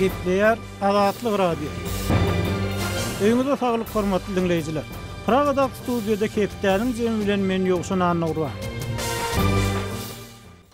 Gepleýär Azatlyk radio. Öňüňizde saglyk hormatly dinleýijiler. Pragada studiýada Kepdäniň jemi bilen men ýogşan anagurwa.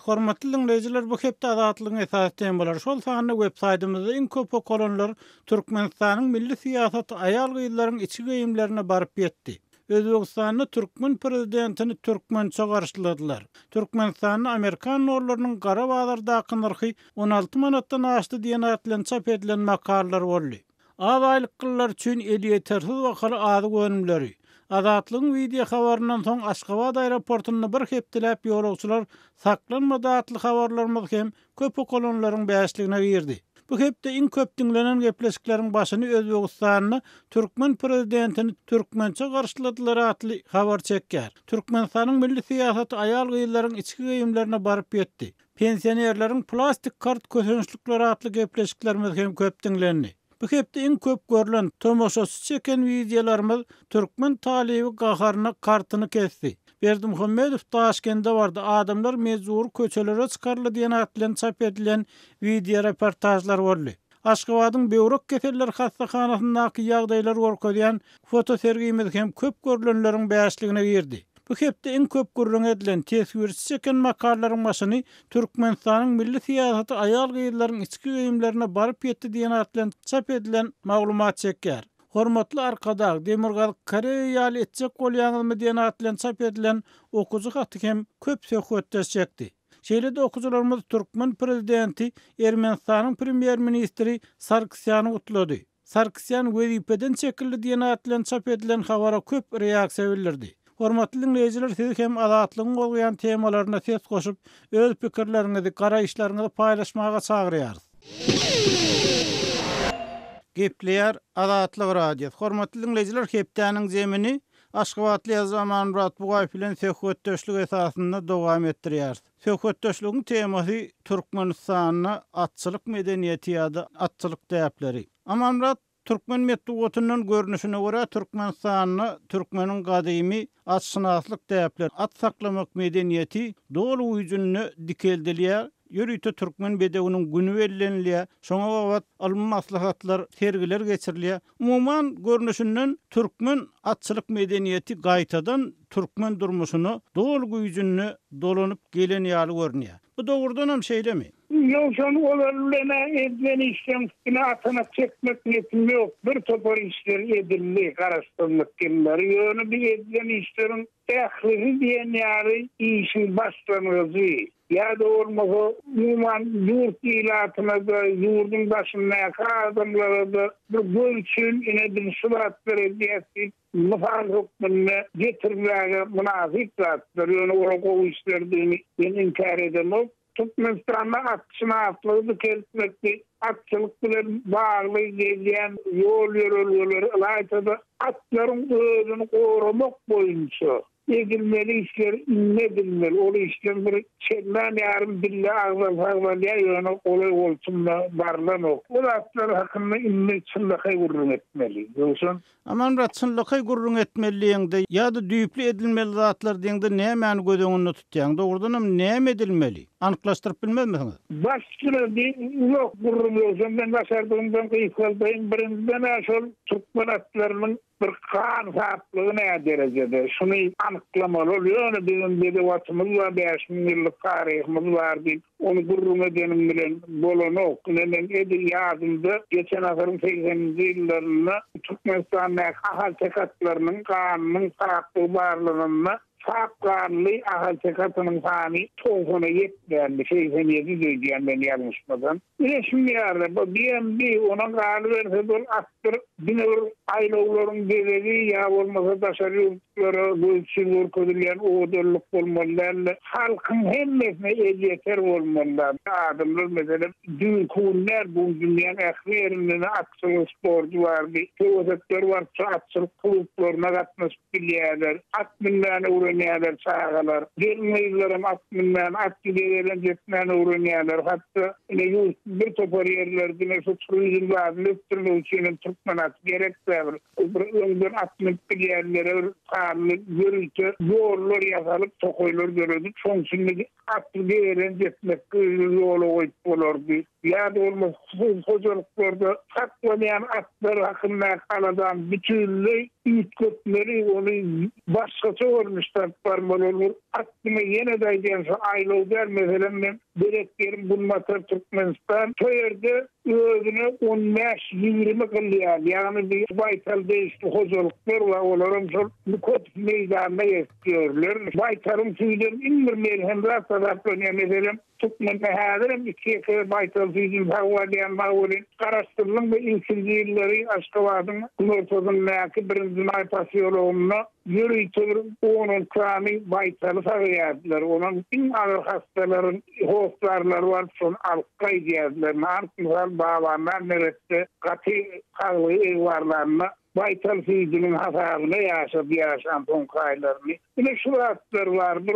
Hormatly dinleýijiler, bu hepde Azatlygyň esas temaları şol sahne websaytymyzda iň köp okulanlar Türkmenistanyň milli siýasaty aýal gyýlaryň içi geýimlerine baryp ýetdi. Özbegistanyň Türkmen prezidentini türkmençe garşyladylar. Türkmenistanyň Amerikan orlarynyň gara bazardaky narhy 16 manatdan aşdy diýen atlan çap edilen makallar boldy. Az aýlyk gyllar üçin elýetersiz wakaly azy gönümleri. Azatlygyň video habarynyň soň Aşgabat aeroportuny bir hepdelep ýolagçylar saklanmady atly habarlarymyz hem köp okulanlaryň bäşligine girdi. Bu hepde iň köp dinlenen gepleşikleriň başyny Özbegistanyň Türkmen prezidentini türkmençe garşyladylar atly habar çekýär. Türkmenistanyň milli siýasaty aýal gyýlaryň içki geýimlerine baryp ýetdi. Pensionerleriň plastik kart kösençlikleri atly gepleşiklerimiz hem köp dinlendi. Bu hepde iň köp görülen tomoşasy çeken videolarymyz türkmen talibi gaharyna kartyny kesdi. Berdimuhammedow Taşkentde bardy. Adamlar mezur köçelere çykarly diýen atlan çap edilen video reportajlar boldy. Aşgabatyň Bewrok keseller hastahanasyndaky ýagdaýlar gorkadýan foto sergimiz hem köp görülenleriň bäşligine girdi. Bu hepde iň köp görülen edilen teswirçi çeken makalalaryň başyny Türkmenistanyň milli siýasaty aýal gyýlaryň içki geýimlerine baryp ýetdi diýen atlan çap edilen maglumat çekýär. Hormatly arkadag Demirgaz Koreýaly etjek bolýanyňmy diýen atlan çap edilen okujy haty hem köp söhbetler çekdi. Şeýlede okujularymyz Türkmen prezidenti Ermenistanyň premier ministri Sarksyany utlady. Sarksyan wezipeden çekildi diýen atlan çap edilen habara köp reaksiýa bildirdi. Hormatly dinleýijiler, siz hem azatlygyň bolýan temalaryna ses goşup öz pikirleriňizi, garaýşlaryňyzy paýlaşmaga çagyrýarys. Gepleýär Azatlyk radio. Hormatly dinleýijiler, Kepdäniň jemini Aşgabatly Ýazman Murat Bugaýew bilen söhbetdeşlik esasynda dowam etdirýär. Söhbetdeşligiň temasy Türkmenistanyň atçylyk medeniýeti ýa-da atçylyk däpleri. Ama Murat, Türkmen metdugatynyň görnüşine görä Türkmenistanyň türkmeniň gadymy atşynaslyk däpleri, at saklamak medeniýeti dolu uýjunny dikeldelýär. Ýörüýte türkmen bedewiniň günü bellenilýär. Şoňa wagt alym maslahatlar, sergiler geçirilýär. Umumyň görnüşinden türkmen atçylyk medeniýeti gaýtadan türkmen durmuşyny dolu güýjünni dolanyp gelen ýaly görnýär. Bu dogrudan hem şeýlemi? Ýokşan olarlana edilýän işlemine atana çekmek niýetim ýok. Bir topar işler edildi, garaşdyrmak gelýär. Ýöne bir edilýän işleriň ähligi diýen ýary işin başlanyşy. Ya da olmasa Numan yurt ilatyna da yurdun başına adamlara da bir bölçün ine bir sulat berediyeti mufal hukmuna getirmeye münafik zatlar. Yani o işlerdiğini ben inkar edemem. Türkmenistan'da atçınaflığı kesmekti. Atçılık bilen bağlı gelen yol yürürlüleri alaytada atların özünü korumak boyunca edilmeli işler inmedilmeli. O işler bir çelmen yarım dille ağzal yani olay olsunla varlamak. O atlar hakkında inme çınlakay gurrun etmeli. Yoksa Aman çınlakay gurrun etmeliýinde ya da düýüpli edilmeli zatlar diýende näme gödöňünde tutýaň? Dogrudan näme edilmeli? Anyklaşdyryp bilmezmisiniz? Başçılar yok gurrun yoksa ben başardığımdan kıyıkaldayım. Birinden aşol Türkmen atlarının bir kan saplığı ne derecede? Şunu anıklamalı oluyor. Bizim bedevatımız var, 5.000 yıllık tarihimiz var deyip onu gurrun edenim bilen bolonu okunen edil yardımda geçen asırın 80'li yıllarında Türkmenistan'da ahal tekatlarının kanının saplığı varlığına sapkanlı ahal tekatının sani tohuna yetmeyen bir şey seniyeti duyduğum ben yazmışmadan. Şimdi yardım BNB ona kalı verse dolu attır binur aylovların develi ya olmasa taşarı yurtları bu için vurkudulen oğudurluk olmalılarla halkın hemmesine yeter olmalılar. Adımlar mesela dünkunlar bu dünyanın eklerinde atçılık sporcu vardı. Teozetler var atçılık kulüplerine katmış bilyerler. Atminlerine uğranyalar çağalar. Gelmeyizlerim atminlerine atçılıklarına ceplerine uğranyalar. Hatta bir topar yerlerde turizm var. Lüftürlü uçuyla Türkmen at gerek var. Önder atmin bilyerlere ýarly görüntü ýollar ýasalyp tokoýlar göredi. Şoň üçin atly gelen jetmek ýoly goýup bolardy. Ýa-da bolmasa hojoluklarda saklanan atlar hakynda kaladan bütünlüğü ütkötleri onu başgaça görmüşler barmalar. Atlymy ýene de diýense aýlawlar meselem men direklerim bulmatar Türkmenistan töýerde özüne 15-20 kılýar. Ýani bir baytal değişdi hojoluklar we olaryň şol köp meýdanda ýetýärler. Baytalym süýden indirmeýän hem rahatlanan meselem Türkmen'de hazırım iki baytal süýdün hawalyan mawlin garaşdyrlyň we ilkinjileri Aşgabat'yň ortasyndaky birinji ýylyna ýürüýtür onun kramy baytaly saýýardylar. Onun iň ağır hastalaryň hostlarlary bar, şonu alyp gaýdýardylar. Narkoman babalar nerede gaty galy eýwarlaryna baytal süýdüniň hasabyna ýaşaýan tonkaýlaryny. Ine şuratlar bar, bir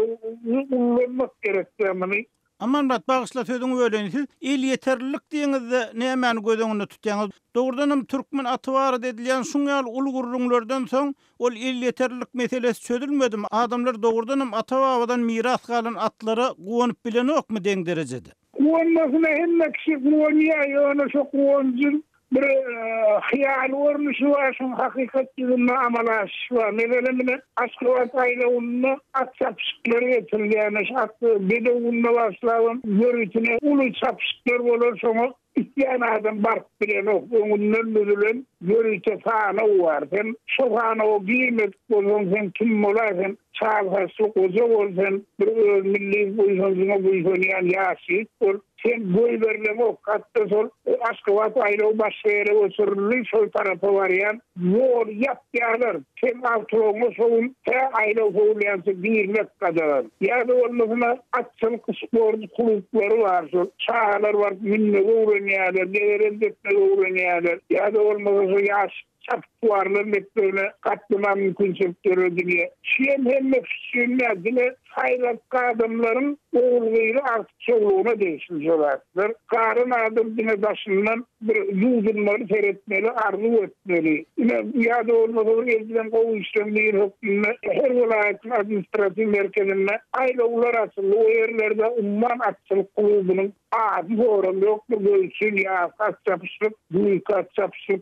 ullanmak gerekdigini. Aman rat bağışla sözüňi bölensiz, il yeterlilik diýeňizde nämäni gözüňizde tutýaňyz? Dogrudanam türkmen aty bar edilýän şuňal ulgurluňlardan soň ol il yeterlilik meselesi çözülmedimi? Adamlar dogrudanam ata babadan miras galan atlary gowunyp bilenokmy deň derejede? Gowunmasyna hemme kişi gowunýar, ýöne şo gowunjyl bir hyýal görmüşi var, şoň hakykatçylygyna amala aşýar. Meselem Aşgabat aýlawyny at çapşyklary getirilýän, at bedewunna başlawym ýörütine uly çapşyklar bolar, şoňa İstəyən adam bark bilen oňundan bilen ýörüte fana var. Sen şo fana o giýmek bolsaň sen kim bolarsyň? Çağırsa goja bolsaň bir milli boýunçyna boýunýan ýaşy bol. Sen boy berleme katda sol Aşgabat aýlaw başlaýary ösürli şol tarapy barýan ýol ýapýarlar. Sen awtomobil şol aýlaw bolýansy birmek kadar. Ýa-da bolmasa atçylyk sport klublary bar, şol çağlar bar, minne öwrenýärler, derendetme öwrenýärler. Ýa-da bolmasa ýaş çaptuarlar mektebine katlanan mümkünçilikleri ödülüyor. Şiyen hemme füsünlerine sayılan adamların oğulları artık çoğuluğuna değişilecekler. Karın adım dine başından bir yüzünleri seyretmeli, arzu etmeli. Yine yada olmadığı elden kovu işlemliğin hükmüne her vilayetin administratif merkezine aylaular asılı o yerlerde umman atçılık kulübünün adı forum yoktur. Göğsün ya atçapışlık, büyük atçapışlık,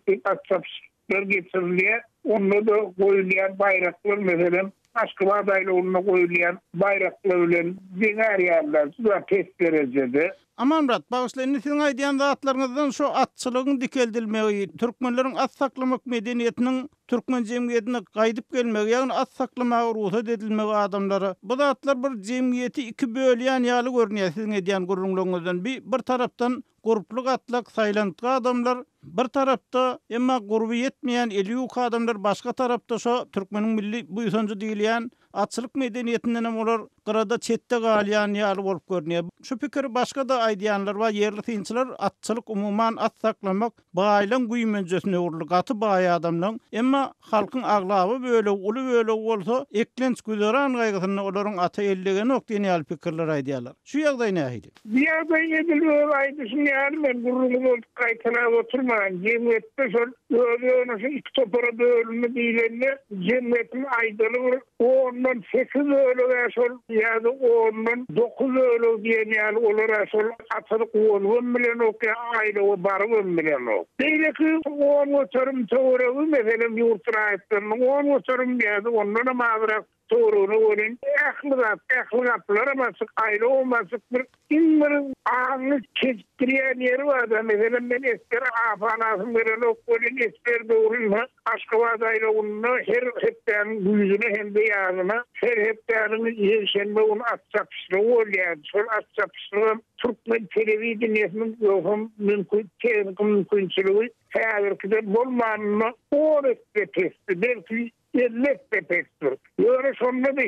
getiriliyor. Onu da koyulayan bayraklar mesela Aşgabat aýlawyna koyulayan bayraklar bilen diňer ýerler şuda pes derecede. Amanrat, bağışlayın, sizin aýdýan zatlaryňyzdan şu atçylygyň dikeldilmegi, türkmenleriň at saklamak medeniýetiniň türkmen jemgyýetine gaýdyp gelmegi, ýagny at saklamagy ruhsat edilmegi adamlara. Bu zatlar bir jemgyýeti iki bölýän ýaly görnýär sizin edýän gurrunlygyňyzdan. Bir tarapdan guruplyk atlak saýlanty adamlar, bir tarapda emma gurby ýetmeýän elýük adamlar, başga tarapda şo türkmeniň milli buýsanjy diýilýän atçylyk medeniýetinden olar gyrada çetde galýan ýaly bolup görnýär. Şu pikir başga da aýdýanlar we yerli synçylar atçylyk umuman at saklamak baýlan güýmenjesine urlyk aty baý adamlaryň emma halkyň aglaby böyle uly böyle bolsa eklenç güzeran gaýgysyny olaryň ata ellegeni ok diýen pikirler aýdýarlar. Şu ýagdaý nähidi? Ýa-da edilýär aýdyşyňar men gurulmy bolup gaýtylap oturmaň. Jemgyýetde şol öýüňi iki topara bölünme diýilende jemgyýetiň aýdaly ondan 8 öýle şol ýa-da ondan 9 öýle diýen ýaly olar şol atçylyk won bilen ok aýlawy barym bilen ok. Beýleki on oturum töwregi meselem ýurtraýtdyň on oturum ýa-da ondan maýrak torunu onin ähligatlar amasyk aýlaw amasyk bir inmir aňy çekdirýän ýeri bar da meselem men esker afanasym bilen okbolyn esker döwründe Aşgabat aýlawyny her hepden güýjüne hemde ýazyna her hepdeniň ýeşenme onu atçapşyry bolýar. Şol atçapşyry türkmen telewizionynyň ýokam mümkünçiligi häzirkide bolmanyny öwretdi testi belki ellekte pestur. Ýöre şonda da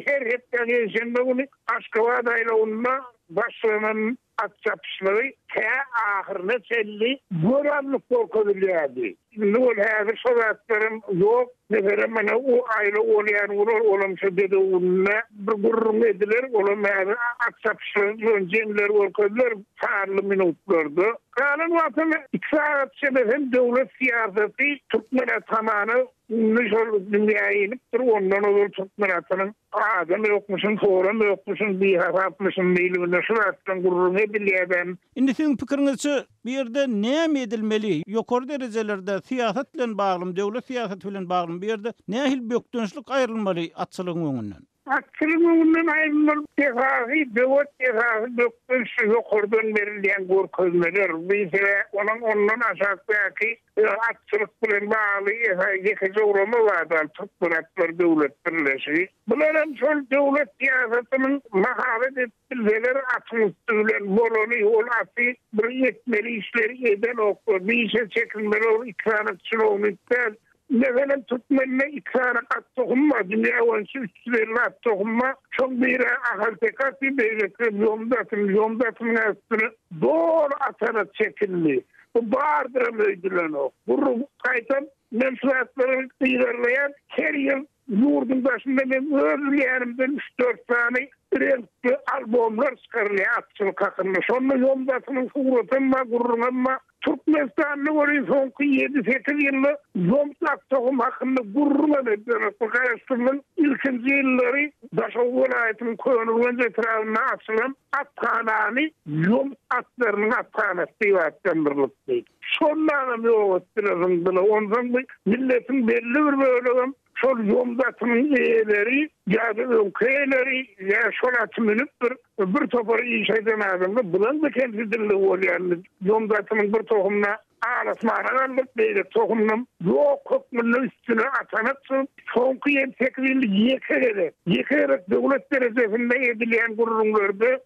her hepden ýeşenme onu Aşgabat aýlawyna başlanan atçapşyry ahyrına çelli göranlyk bolýardy. nol häzir şolatlarım yok. Neferem mana o aýla olayan olamşa dedi unna bir gurrun ediler olam häzir aksapşyň jemler bolýar farly minutlarda. Kalan wagtyny 2 saat sebeben döwlet siýasety Türkmen tamany nişol dünýäni bir ondan ol Türkmenatynyň adam ýokmuşyň, forum ýokmuşyň, bir hapapmyşyň meýlini şuratdan gurrun edilýärden. Indi siň pikiriňizçe bir ýerde näme edilmeli? Ýokary derejelerde siýasat bilen bagly, döwlet siýasaty bilen bagly bir ýerde nähil bökdünçlik aýrylmaly atçylygyň öňünden? Atçylygyň aýrylmaly tehagy, döwlet tehagy bökdünçlik ýokardan berilýän gorkozmalar. Bize ondan aşağı-ýaky atçylyk bilen bagly ýekeje urama wagtlar, Türkmenler döwlet birleşigi. Bular hem şol döwlet siýasatynyň maharet etdiler atçylyk bolany ol aty bir yetmeli işleri eden oklar. Bize çekinmeli ikranatçylygyň Nefelen Türkmenle ikrara at-tohumma, dünya wanşy üstülerine at-tohumma, çok bir ahal tekati beyletim, yomdatın üstüne doğru atara çekildi. Bu bağırdıran öydülen o. Bu kaytan mensuatları ilerleyen her yıl yurdun başında ben özleyenimden 3-4 tane renkli albomlar çıkarılıyor atçılık hakkında. Sonra yomdatının suratınma, gurrunma, Türkmenistan'ın orayı sonki 7-8 yılı yomdak tohum hakkında gurruna dediler. Bu karıştırmanın ilkinci yılları Daşov vilayetinin koyunluğun etrafına açılan athanani yom atlarının athanası divattan birlikte. Sonlarım yok ettilerim. Ondan milletin belli bir bölümü şol yomdatının eğeleri, ya da önkeyleri, ya şol atımınıp bir topar iş eden adamda bulan da kendidirli olayan yomdatının bir tohumuna ağlasmana aldık beylik tohumunun yok kokmunun üstüne atanatsın. Sonku 7-8 yıl yekerek devlet derecesinde edilen gururunlarda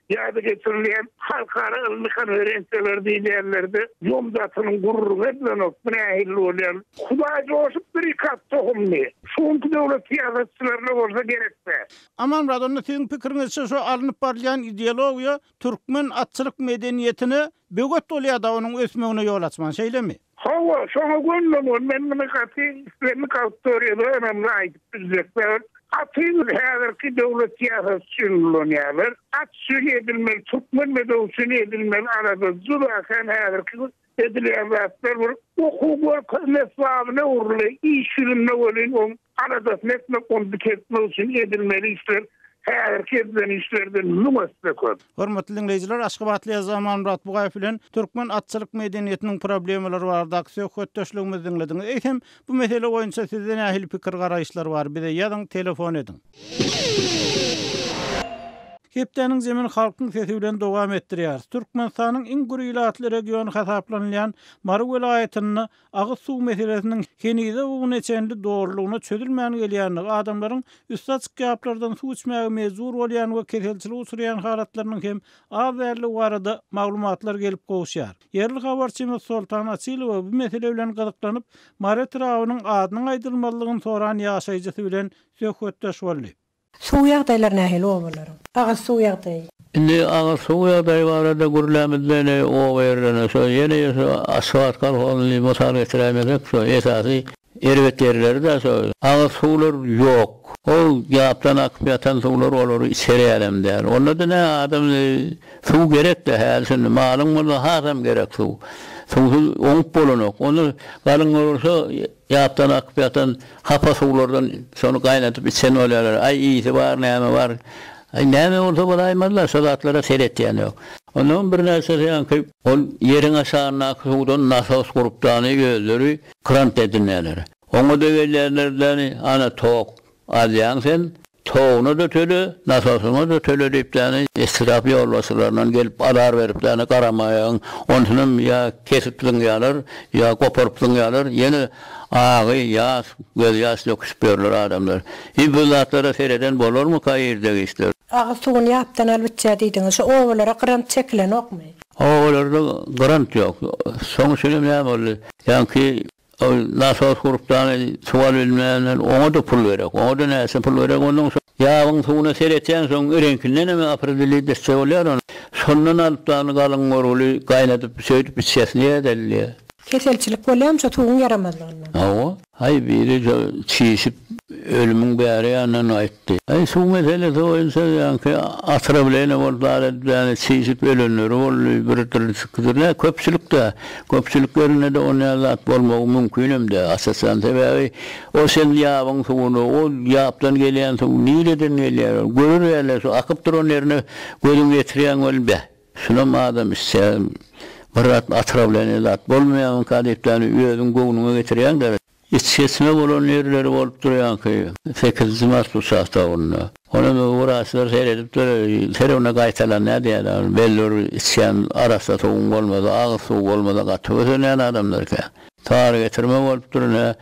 yada getirilen halkara ıllıkan öğrenciler diyenlerde yomdatının gururunu edilen o münahilli olayan Hudacı olsup bir ikat tohumlu. Sonku devlet siyasetçilerine olsa gerekse. Aman radonda sizin pikiriňizçe şu alınıp barlayan ideologiya Türkmen atçılık medeniyetini böget dolýa da onuň ösmegine ýol açman şeýlemi? Hawa, şoňa gönlüm, men meni gaty islerini kawtorýada önemli aýdyp bizler. Atyn häzirki döwlet siýasatçylar, at süýedilmeli, Türkmen medeniýetini edilmeli arada zulakan häzirki edilýän wagtlar bir hukuk mesabına urly, iş ýürüne bolýan on arada netmek on diketmek üçin edilmeli işler. Herkesten işlerden numastakot. Hormatly dinleyijiler, Aşgabatly Zaman Murat Bugaýew bilen Türkmen atçylyk medeniýetiniň problemleri barada söhbetdeşligimizi dinlediňiz. Eýsem bu mesele boýunça sizden ähli pikir garaýşlar bar. Bize ýazyň, telefon ediň. Hepdeniň zemin halkyň sesi bilen dowam etdirýär. Türkmenistanyň iň gürýlatly regiony hasaplanýan Mary welaýatyny agyz suw meselesiniň henide bu neçenli dogrulygyna çözülmän gelýänligi, adamlaryň üstad çykyaplardan suw içmäge mezur bolýan we keselçilik uçurýan halatlarynyň hem az därli barada maglumatlar gelip gowşýar. Yerli habarçymyz Sultan Asylow bu mesele bilen gyzyklanyp Mary Trawynyň adynyň aýdylmalygyny soran ýaşaýjysy bilen söhbetdeş boldy. Suw ýagdaýlar nähili bolar? Agyz suw ýagdaý. Indi agyz suw ýagdaý barada gürlämizden o berene şo ýene asfalt kalhonly motor getiremezek şo esasy erbetlerleri de şo agyz suwlar ýok. O ýapdan akyp ýatan suwlar olur içeri alemde. Onda ne adam suw gerek de häzin malyň bolan hasam gerek suw. Suw oňup bolanok. Onu galyň olsa ýapdan akyp ýatan hapa suwlardan şonu gaýnatyp içen bolýarlar. Ay iýsi bar, näme bar. Ay näme bolsa bolaýmazlar, şolatlara seretýän ýok. Onun bir näse ýanky ol ýeriň aşagyna suwdan nasos gurupdany gözleri krant edinler. Oňa degellerlerden ana tok alýan sen toğunu da töle, nasasını da töle deyipdeni estirap yollasılarından gelip arar veripdeni karamayan, onunun ya kesipdin yalar, ya koparpdin yalar, yeni ağı, yas, göz yas döküşüpyorlar adamlar. Bu zatlara seyreden bolur mu kayırdaki işler? Ağı suğun yaptan albitçe deydiniz, oğullara grant çekilen yok mu? Oğullarda grant yok. Son söylem ne oldu? Yani nasıl gruptan sual bilmeyenler ona da pul verek. Ona da neyse pul verek. Ondan sonra yağın suğuna seyretsen sonra örenkinden mi apredili destek oluyor onu. Sonundan alıp da kalın morulu kaynatıp söyledik bir ses niye deliliyor. Keselçilik bolýam, şo tuğun yaramazlygyndan. Awa, hay biri çiğsip ölümün bäri ýanyna aýtdy. Ay şu mesele de oysa ýa-ni atyra bilene bollar, ýani çiğsip ölenleri bolýar, bir türlü sıkıntı. Köpçülüklerine de ona zat bolmagy mümkün hem-de. Asasan sebäbi o sen ýabyň suwuny, o ýapdan gelýän suw nireden gelýär? Görür ýaly, şu akyp duran ýerine gözüň getirýän bolýar. Şuna adam isem Barat atrablarına zat bolmayan kadiplerini üyedin goğununa getirýän de içesine bolan yerleri bolup durýan ki 8 mart uçakta onu. Onu uğraşlar seyredip telefona gaýtalan ne diýerler? Belli içen arasda toğun bolmady, agyr suw bolmady gaty öýlen adamlar ki. Tar getirme bolup durýan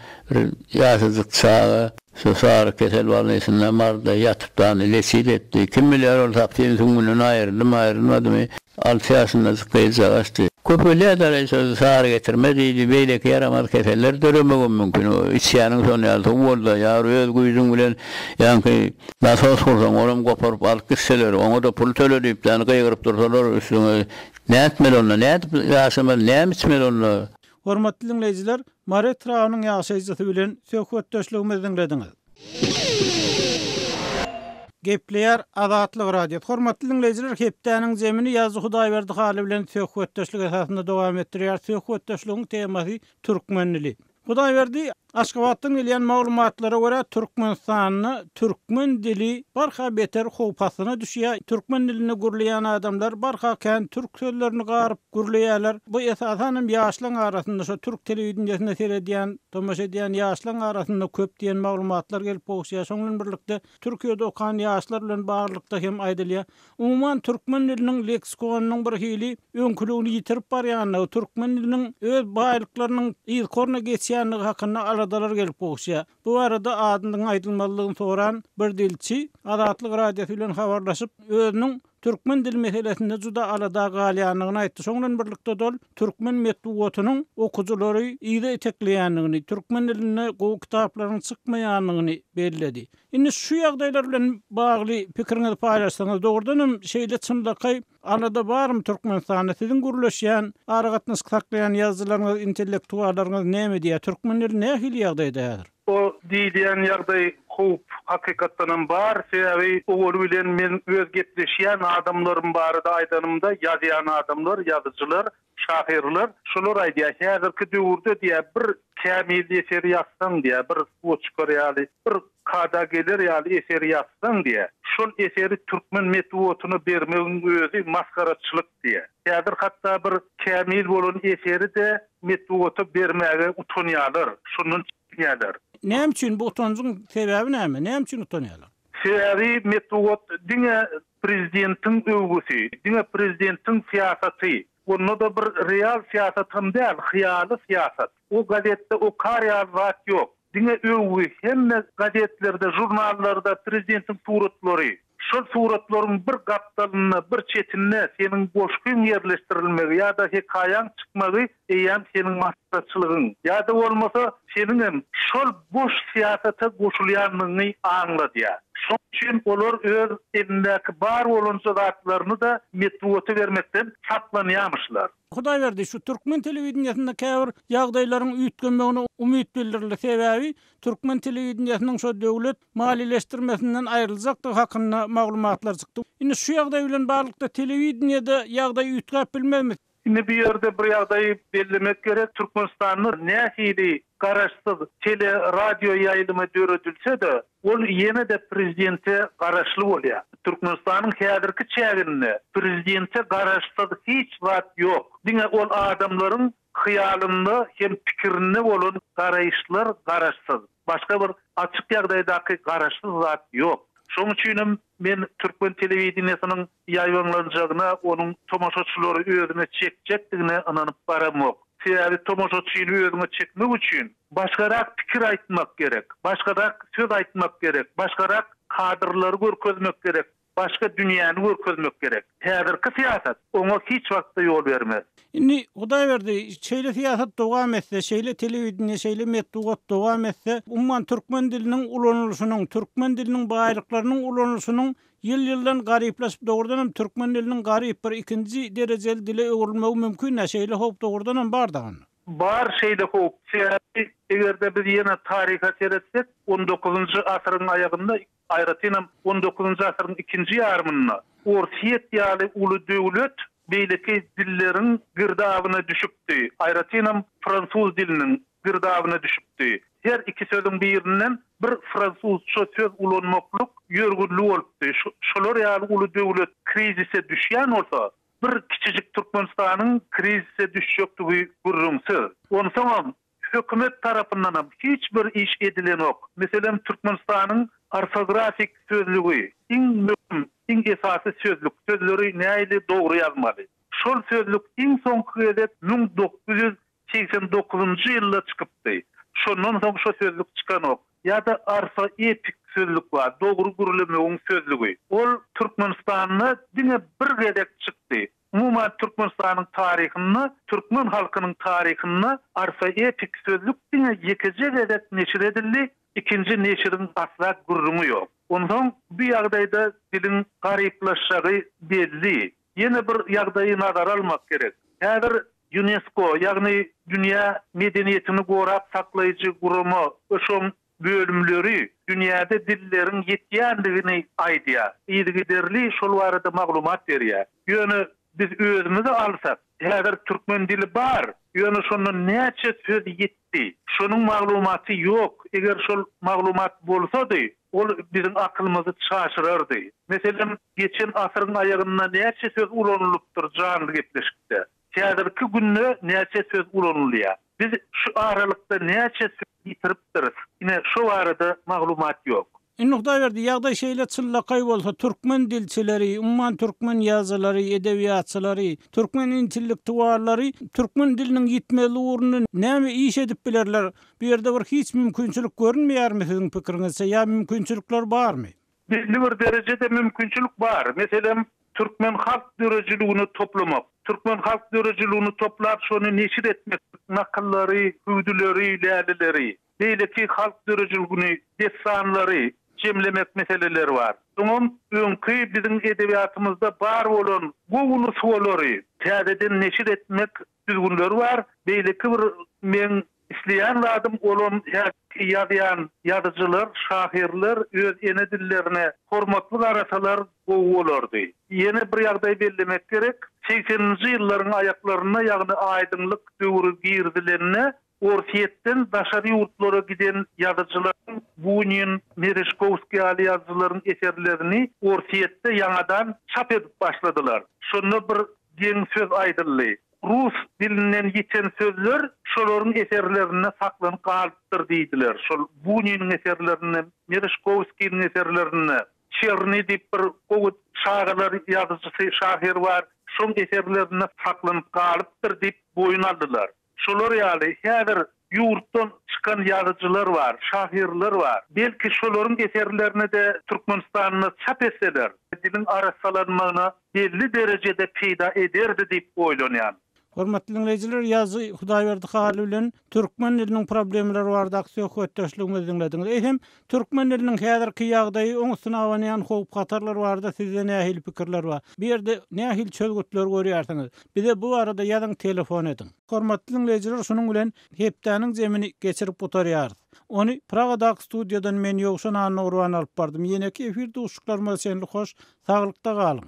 ýaşyzyk çağı şu sarı kesel barnysyna marda ýatypdan leçit etdi. Kim bilýär ol tapdyň tüňünden aýrylmadymy? 6 ýaşynda zıqaýjagaçdy. Köpüler de sarı getirmedi, beýleki yaramaz keseller döremegem mümkün. O içýanyň sonu ýaly boldy, ýa öz güýjüň bilen ýa-ni nasos kursaň, onuň goparyp alyp gitseler, oňa da pul töledip, ýani gaýgyryp dursalar, üstüne näetmeli onlar, näetip ýaşamaz, näme onlar. Hormatly dinleýijiler, Maret Raonyň ýaşaýjysy bilen söhbetdeşligimizi dinlediňiz. Gepleýär Azatlyk radio. Hormatly dinleýijiler, hepdäniň zemini ýazy Hudaýberdi haly bilen söhbetdeşlik esasynda dowam etdirýär. Söhbetdeşligiň temasy türkmenlilik. Hudaýberdi Aşgabatdan gelýän maglumatlara görä Türkmenistanyny türkmen dili barha beter howpasyna düşýär. Türkmen dilini gurlayan adamlar barha kän türk sözlerini garyp gurlaýarlar. Bu esasan ýaşlaryň arasynda şu türk telewizionyny seredýän, tomaşa edýän ýaşlaryň arasynda köp diýen maglumatlar gelip bolýar. Şoňdan birlikde Türkiýede okan ýaşlar bilen baglykda hem aýdylýar. Umuman türkmen diliniň leksikonynyň bir hili öňkülügini ýitirip barýanyny, türkmen diliniň öz baýlyklarynyň ýylkorna geçýänligi hakynda aradalar gelip bolýar. Bu arada adynyň aýdylmalygyny soran bir dilçi Azatlyk radiosu bilen habarlaşyp özüniň türkmen dil meselesinde juda alada galýanyny aýtdy. Şoňdan birlikde dol türkmen metbuatynyň okujulary ýa-da etekleýänligini, türkmen diline gowy kitaplaryň çykmaýanlygyny bellädi. Indi şu ýagdaýlar bilen bagly pikiriňizi paýlaşsaňyz, dogrudan şeýle çynlyky alada barmy Türkmenistanda siziň gurulýan, aragatnaşyk saklaýan ýazgylaryňyz, intellektuallaryňyz näme diýär? Türkmenler nähili ýagdaýdaýar? O diýen ýagdaý hop hakykatdan bar, sebäbi ol bilen men öz gepleşýän adamlarym barada aýdanymda ýazýan adamlar, ýazyjylar, şahyrlar, şolar aýdýar, häzirki döwürde diýär bir kämil eser ýazsam diýär, bir oçkar ýaly, bir kada gelir ýaly eser ýazsam diýär. Şol eseri türkmen metbuatyny bermegiň özü maskaraçylyk diýär. Häzir hatda bir kämil bolan eseri de metbuaty bermäge utanýarlar. Şunun ýalar. Näme üçin bu utanjyň sebäbi näme? Näme üçin utanýarlar? Sebäbi metbuat diňe prezidentiň öwgüsi, diňe prezidentiň siýasaty. Onu da bir real siýasat hem däl, hyýaly siýasat. O gazetde o karýal zat ýok. Diňe öwgü hemme gazetlerde, jurnallarda prezidentiň suratlary. Şol suratlaryň bir gapdalyny, bir çetinine seniň boşkyň ýerleşdirilmegi ýa-da hekaýaň çykmagy eýan seniň maslahatçylygyň ýa-da bolmasa seniň şol boş siýasata goşulýanlygyny aňladýar. Şol üçin olar öz elindäki bar bolan zatlaryny da metbuaty bermekden satlanýarmyşlar. Hudaýberdi şu türkmen telewizionyasynda käbir ýagdaýlaryň üýtgenmegine umyt bildirildi. Sebäbi türkmen telewizionyanyň şu döwlet maliýeleşdirmesinden aýryljakdygy hakynda maglumatlar çykdy. Indi şu ýagdaý bilen barlykda telewizionda ýagdaý üýtgäp bilmezmi? Indi bir ýerde bir ýagdaý bellemek gerek. Türkmenistanyň nähili garaşsyz tele radio ýaýlymy döredilse de ol ýene de prezidente garaşly bolýar. Türkmenistanyň häzirki çäginde prezidente garaşsyz hiç zat ýok. Diňe ol adamlaryň hyýalynda hem pikirinde bolan garaýşlar garaşsyz. Başga bir açyk ýagdaýdaky garaşsyz zat ýok. Şoň üçin men türkmen telewizionynyň ýaýlanjagyna, onuň tomaşaçylary özüne çekjekdigine ananyp baramok. Sebäbi tomaşaçyny özüne çekmek üçin başgarak pikir aýtmak gerek, başgarak söz aýtmak gerek, başgarak kadrlary görkezmek gerek, başga dünýäni görkezmek gerek. Häzirki siýasat oňa hiç wagtda ýol bermez. Indi Hudaýberdi şeýle siýasat dowam etse, şeýle telewizionda, şeýle metbuat dowam etse, umman türkmen diliniň ulanylşynyň, türkmen diliniň baýlyklarynyň ulanylşynyň ýyl-ýyldan garyplaşyp dogrudan türkmen diliniň garyp bir ikinji derejeli dile öwrülmegi mümkin, şeýle hop dogrudan bar dagyny. bar şeýle hop. Egerde biz ýene taryha seretsek 19-njy asyryň aýagynda aýratynam 19-njy asyryň ikinji ýarmyna Orsiýet ýaly uly döwlet beýleki dilleriň girdabyna düşüpdi. Aýratynam fransuz diliniň girdabyna düşüpdi. Her iki sözüň birinden bir fransuzça söz ulanmakluk ýörgünli bolupdy. Şolar ýaly uly döwlet krizise düşýän bolsa, bir kiçijik Türkmenistanyň krizise düşýükdi görünsü. Onsoň hökümet tarapyndan hiç bir iş edilen ok. Meselem Türkmenistanyň ortografik sözlügi, iň esasy sözlük, sözleri näýle dogry ýazmaly. Şol sözlük iň soňky edip 1989-njy ýylda çykypdy. Şondan soň şo sözlük çykan ok. Ýa-da arfa epik sözlük bar, dogry gürlemegiň sözlügi. Ol Türkmenistanyna diňe bir gedek çykdy. Umuman Türkmenistanyň taryhyny, Türkmen halkynyň taryhyny arfa epik sözlük diňe ýekije gedek neşir edildi. İkinci neşirin asla gurrumu yok. Ondan bir ýagdaýda dilin garyplaşagy belli. Yine bir ýagdaýy nazara almak gerek. Häzir UNESCO, ýagny dünýä medeniýetini gorap saklaýjy gurumy, oşum bölümleri dünýäde dilleriň ýetýändigini aýdýar. Ýygyderli şol barada maglumat berýär. Ýöne biz özümüzi alsak, häzir türkmen dili bar. Ýöne şondan näçe söz ýetdi. Şonuň maglumaty ýok. Eger şol maglumat bolsady, ol bizim akylymyzy şaşyrardy. Meselem geçen asyryň aýagynda näçe söz ulanlypdyr janly gepleşikde. Häzirki günde näçe söz ulanylýar. Biz şu aralykda näçe söz ýitiripdiris. Ine şu arada maglumat ýok. Nuqta berdi, ýagdaý şeýle çyllakay bolsa, türkmen dilçileri, umman türkmen ýazgylary, edebiýatçylary, türkmen intellektuallary türkmen diliniň ýitmeli uruny näme iş edip bilerler? Bu ýerde bir hiç mümkinçilik görünmeýärmi siziň pikiriňizçe? Ýa mümkinçilikler barmy? Belli bir derejede mümkinçilik bar. Meselem türkmen halk dörejiligini toplamak. Türkmen halk dörejiligini toplap şonu neşir etmek, nakallary, hüýdüleri, lälileri, beýleki halk dörejiligini desanlary jemlemek meseleleri var. Soňam öňkü biziň edebiýatymyzda bar bolan gowulu suwalary täzeden neşir etmek düzgünleri var. Beýleki bir men isleýän adam olan ýazýan ýazyjylar, şahirler öz ene dillerine hormatly garasalar bolardy. Ýene bir ýagdaý bellemek gerek. 80-nji ýyllaryň aýaklaryna ýagny aýdymlyk döwrü girdilerine Orsiýetden daşary ýurtlara giden ýazyjylaryň Bunin, Merezhkovskiy ýaly ýazyjylaryň eserlerini Orsiýetde ýangadan çap edip başladylar. Şonu bir geň söz aýdyldy. Rus dilinden ýeten sözler şolaryň eserlerine saklanyp galypdyr diýdiler. Şol Buniniň eserlerini, Merezhkovskiýiň eserlerini, Çerni diýip bir gowut şagylar ýazyjysy şahir bar. Şoň eserlerine saklanyp galypdyr diýip boyun aldylar. Şolar ýaly häzir ýurtdan çykan ýazyjylar bar, şahirler bar. Belki şolaryň eserlerini de Türkmenistanyna çap etseler, dilin arasalanmagyna belli derejede peýda ederdi diýip oýlanýar. Hormatly dinleyijiler, ýazy Hudaýberdi Haly bilen türkmen diliniň problemleri barada söhbetdeşligimizi dinlediňiz. Hem türkmen diliniň häzirki ýagdaýy oňusyna awanýan howp hatarlar barada sizde nähil pikirler bar? Bir ýerde nähil çözgütler görýärsiňiz? Bize bu arada ýazyň telefon edin. Hormatly dinleyijiler, şonuň bilen hepdäniň jemini geçirip oturýarys. Onu Pragadaky studiýadan men ýogşan Anurwan alyp bardym. Ýene-ki efirde uşuklarymyz senli hoş, saglykda galyň.